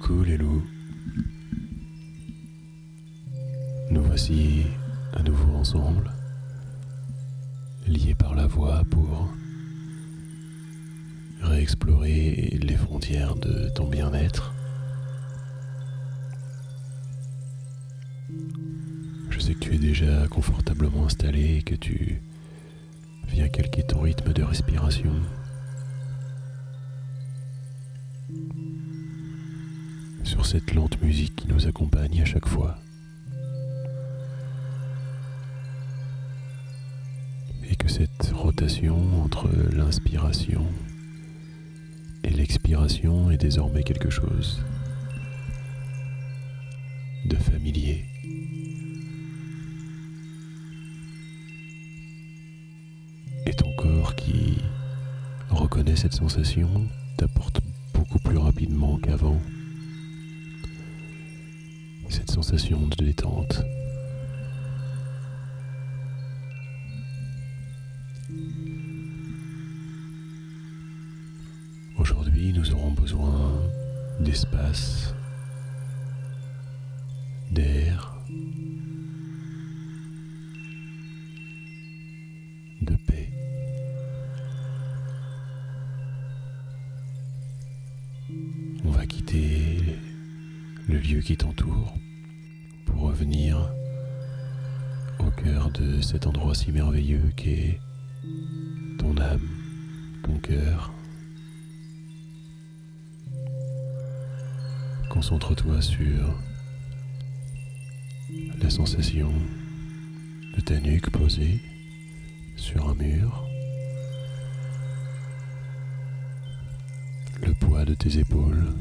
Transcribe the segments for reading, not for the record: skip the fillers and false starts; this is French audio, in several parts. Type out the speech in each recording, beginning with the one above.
Coucou les loups, nous voici à nouveau ensemble, liés par la voix pour réexplorer les frontières de ton bien-être. Je sais que tu es déjà confortablement installé et que tu viens calquer ton rythme de respiration. Sur cette lente musique qui nous accompagne à chaque fois. Et que cette rotation entre l'inspiration et l'expiration est désormais quelque chose de familier. Et ton corps qui reconnaît cette sensation t'apporte beaucoup plus rapidement qu'avant cette sensation de détente. Aujourd'hui, nous aurons besoin d'espace, d'air, de paix. On va quitter le lieu qui t'entoure pour revenir au cœur de cet endroit si merveilleux qu'est ton âme, ton cœur. Concentre-toi sur la sensation de ta nuque posée sur un mur, le poids de tes épaules,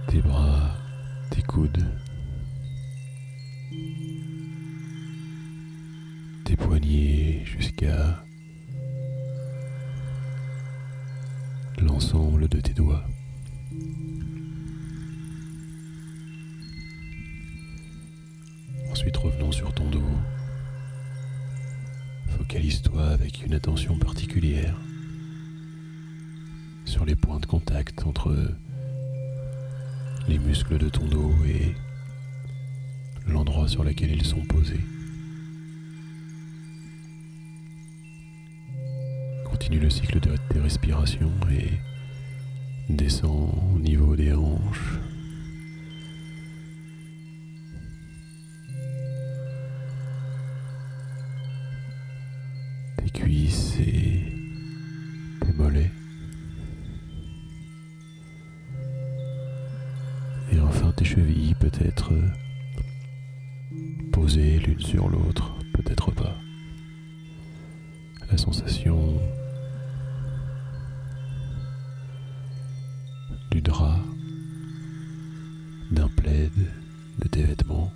tes bras, tes coudes, tes poignets jusqu'à l'ensemble de tes doigts. Ensuite, revenons sur ton dos. Focalise-toi avec une attention particulière sur les points de contact entre les muscles de ton dos et l'endroit sur lequel ils sont posés. Continue le cycle de tes respirations et descends au niveau des hanches. Tes cuisses et tes mollets. Et enfin tes chevilles, peut-être posées l'une sur l'autre, peut-être pas. La sensation du drap, d'un plaid, de tes vêtements.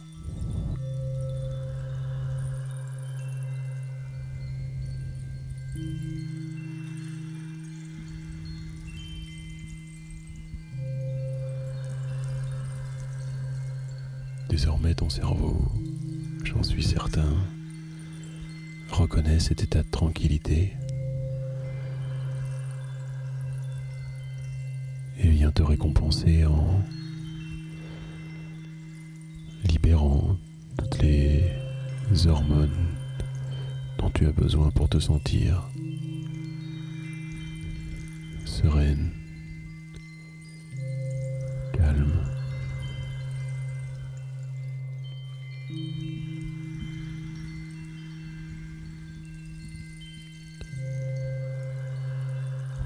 Désormais ton cerveau, j'en suis certain, reconnaît cet état de tranquillité et vient te récompenser en libérant toutes les hormones dont tu as besoin pour te sentir sereine, calme.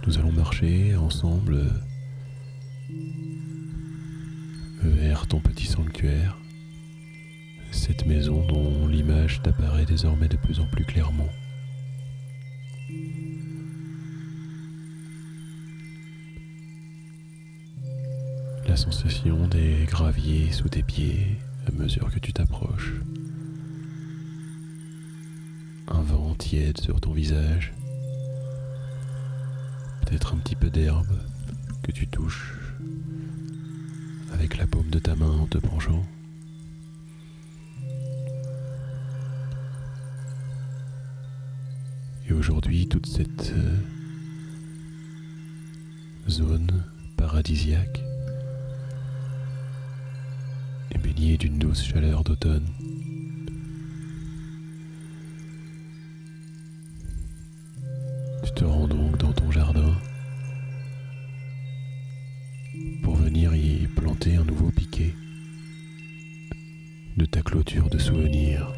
Nous allons marcher ensemble vers ton petit sanctuaire, cette maison dont l'image t'apparaît désormais de plus en plus clairement. La sensation des graviers sous tes pieds à mesure que tu t'approches. Un vent tiède sur ton visage. Peut-être un petit peu d'herbe que tu touches avec la paume de ta main en te penchant. Et aujourd'hui, toute cette zone paradisiaque et baignée d'une douce chaleur d'automne. Tu te rends donc dans ton jardin pour venir y planter un nouveau piquet de ta clôture de souvenirs.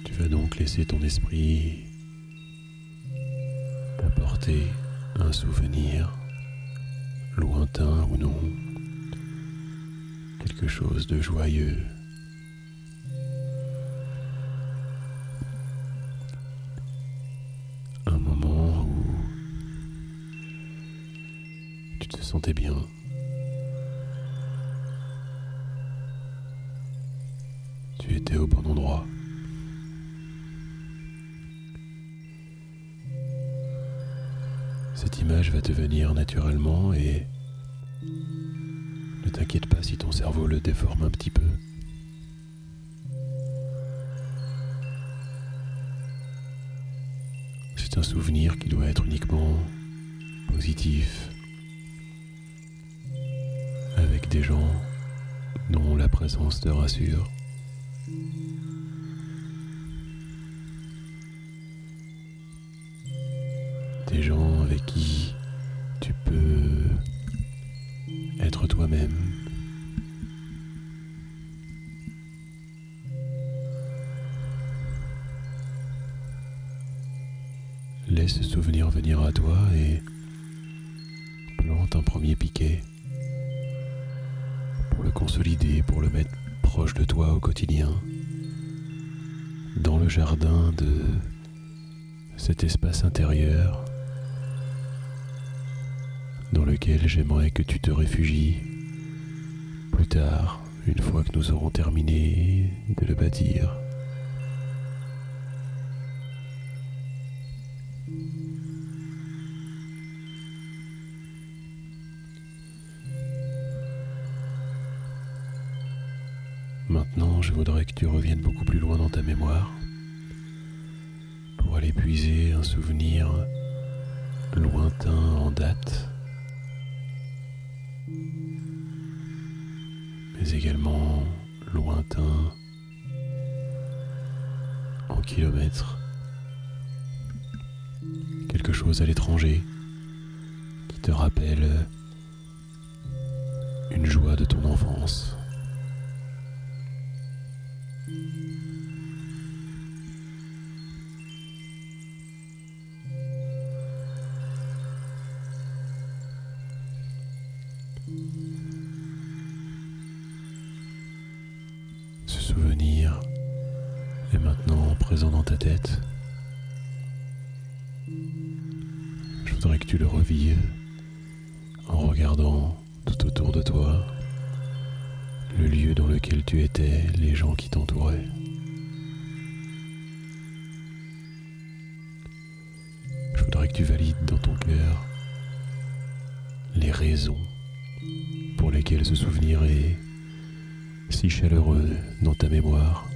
Tu vas donc laisser ton esprit t'apporter un souvenir, lointain ou non, quelque chose de joyeux. Un moment où tu te sentais bien. Tu étais au bon endroit. Cette image va te venir naturellement et ne t'inquiète pas si ton cerveau le déforme un petit peu. C'est un souvenir qui doit être uniquement positif, avec des gens dont la présence te rassure. Des gens avec qui tu peux être toi-même. Laisse ce souvenir venir à toi et plante un premier piquet pour le consolider, pour le mettre proche de toi au quotidien, dans le jardin de cet espace intérieur dans lequel j'aimerais que tu te réfugies plus tard, une fois que nous aurons terminé de le bâtir. Maintenant, je voudrais que tu reviennes beaucoup plus loin dans ta mémoire pour aller puiser un souvenir lointain en date, mais également lointain en kilomètres. Quelque chose à l'étranger qui te rappelle une joie de ton enfance. Ce souvenir est maintenant présent dans ta tête. Je voudrais que tu le revives en regardant tout autour de toi le lieu dans lequel tu étais, les gens qui t'entouraient. Je voudrais que tu valides dans ton cœur les raisons pour lesquelles ce souvenir est si chaleureux dans ta mémoire.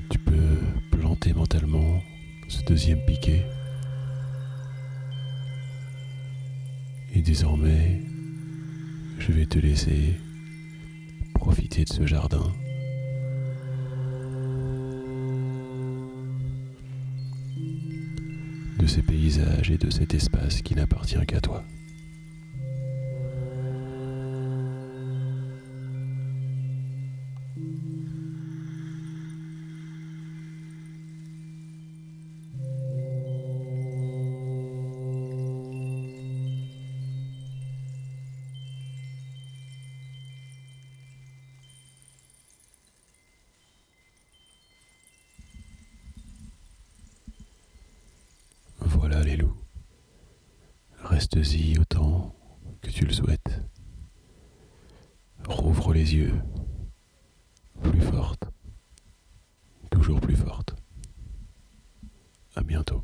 Tu peux planter mentalement ce deuxième piquet. Et désormais, je vais te laisser profiter de ce jardin. De ces paysages et de cet espace qui n'appartient qu'à toi. Voilà les loups. Reste-y autant que tu le souhaites. Rouvre les yeux. Plus forte. Toujours plus forte. À bientôt.